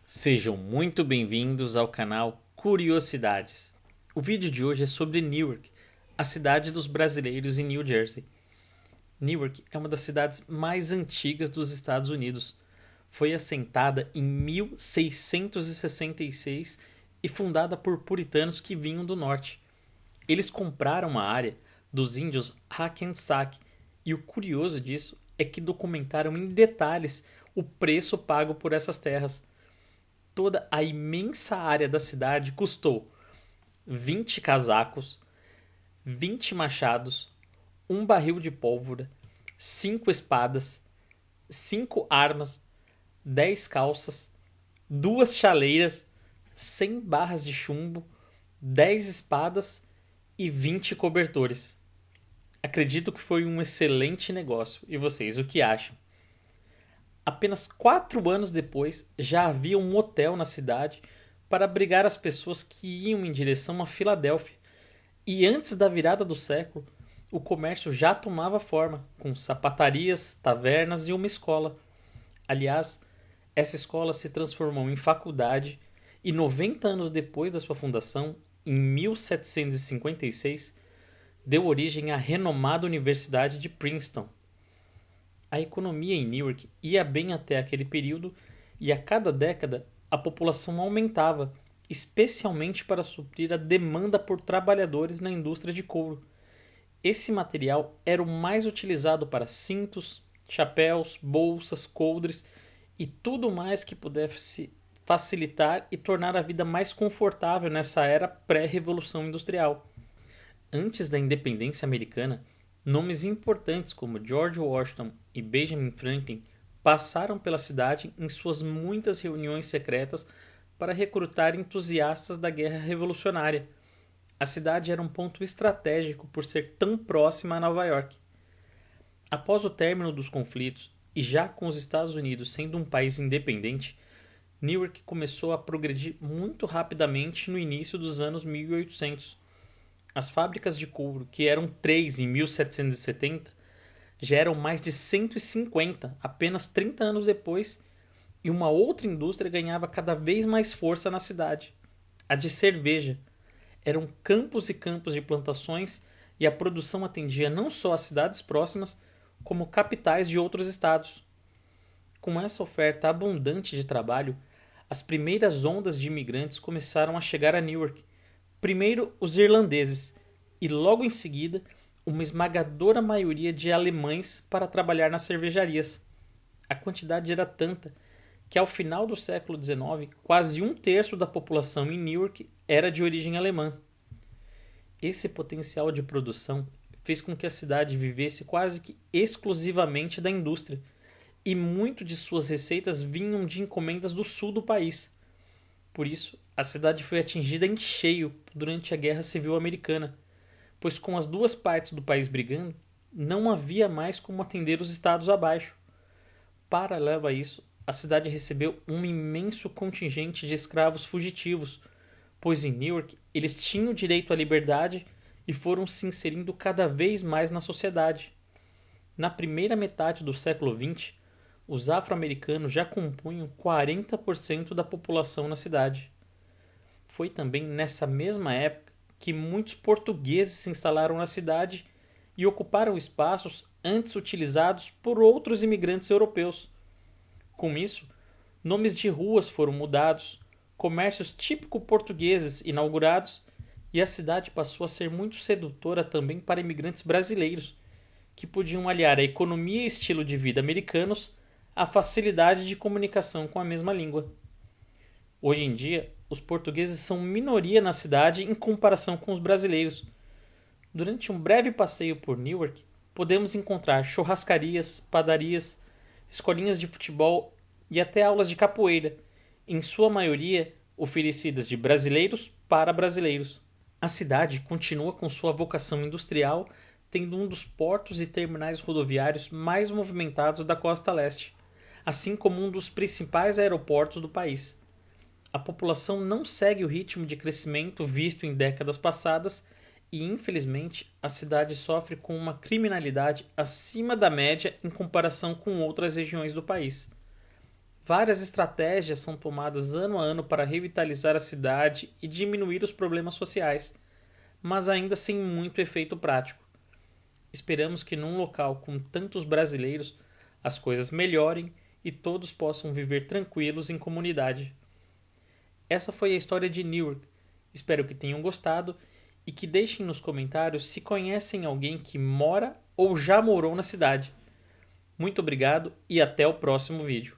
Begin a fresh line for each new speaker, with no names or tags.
Sejam muito bem-vindos ao canal Curiosidades. O vídeo de hoje é sobre Newark, a cidade dos brasileiros em New Jersey. Newark é uma das cidades mais antigas dos Estados Unidos. Foi assentada em 1666 e fundada por puritanos que vinham do norte. Eles compraram a área dos índios Hackensack e o curioso disso é que documentaram em detalhes o preço pago por essas terras. Toda a imensa área da cidade custou 20 casacos, 20 machados, um barril de pólvora, 5 espadas, 5 armas, 10 calças, 2 chaleiras, 100 barras de chumbo, 10 espadas e 20 cobertores. Acredito que foi um excelente negócio. E vocês, o que acham? Apenas 4 anos depois, já havia um hotel na cidade para abrigar as pessoas que iam em direção a Filadélfia. E antes da virada do século, o comércio já tomava forma, com sapatarias, tavernas e uma escola. Aliás, essa escola se transformou em faculdade e 90 anos depois da sua fundação, em 1756, deu origem à renomada Universidade de Princeton. A economia em Newark ia bem até aquele período e a cada década a população aumentava, especialmente para suprir a demanda por trabalhadores na indústria de couro. Esse material era o mais utilizado para cintos, chapéus, bolsas, coldres e tudo mais que pudesse facilitar e tornar a vida mais confortável nessa era pré-revolução industrial. Antes da independência americana, nomes importantes como George Washington e Benjamin Franklin passaram pela cidade em suas muitas reuniões secretas para recrutar entusiastas da guerra revolucionária. A cidade era um ponto estratégico por ser tão próxima a Nova York. Após o término dos conflitos e já com os Estados Unidos sendo um país independente, Newark começou a progredir muito rapidamente no início dos anos 1800. As fábricas de couro, que eram 3 em 1770, já eram mais de 150 apenas 30 anos depois, e uma outra indústria ganhava cada vez mais força na cidade, a de cerveja. Eram campos e campos de plantações e a produção atendia não só as cidades próximas, como capitais de outros estados. Com essa oferta abundante de trabalho, as primeiras ondas de imigrantes começaram a chegar a Newark. Primeiro os irlandeses e logo em seguida uma esmagadora maioria de alemães para trabalhar nas cervejarias. A quantidade era tanta que ao final do século XIX quase um terço da população em Newark era de origem alemã. Esse potencial de produção fez com que a cidade vivesse quase que exclusivamente da indústria e muito de suas receitas vinham de encomendas do sul do país. Por isso, a cidade foi atingida em cheio durante a Guerra Civil Americana, pois com as duas partes do país brigando, não havia mais como atender os estados abaixo. Paralelo a isso, a cidade recebeu um imenso contingente de escravos fugitivos, pois em Newark eles tinham direito à liberdade e foram se inserindo cada vez mais na sociedade. Na primeira metade do século XX, os afro-americanos já compunham 40% da população na cidade. Foi também nessa mesma época que muitos portugueses se instalaram na cidade e ocuparam espaços antes utilizados por outros imigrantes europeus. Com isso, nomes de ruas foram mudados, comércios típico portugueses inaugurados e a cidade passou a ser muito sedutora também para imigrantes brasileiros, que podiam aliar a economia e estilo de vida americanos à facilidade de comunicação com a mesma língua. Hoje em dia, os portugueses são minoria na cidade em comparação com os brasileiros. Durante um breve passeio por Newark, podemos encontrar churrascarias, padarias, escolinhas de futebol e até aulas de capoeira, em sua maioria oferecidas de brasileiros para brasileiros. A cidade continua com sua vocação industrial, tendo um dos portos e terminais rodoviários mais movimentados da costa leste, assim como um dos principais aeroportos do país. A população não segue o ritmo de crescimento visto em décadas passadas e, infelizmente, a cidade sofre com uma criminalidade acima da média em comparação com outras regiões do país. Várias estratégias são tomadas ano a ano para revitalizar a cidade e diminuir os problemas sociais, mas ainda sem muito efeito prático. Esperamos que num local com tantos brasileiros as coisas melhorem e todos possam viver tranquilos em comunidade. Essa foi a história de Newark. Espero que tenham gostado e que deixem nos comentários se conhecem alguém que mora ou já morou na cidade. Muito obrigado e até o próximo vídeo.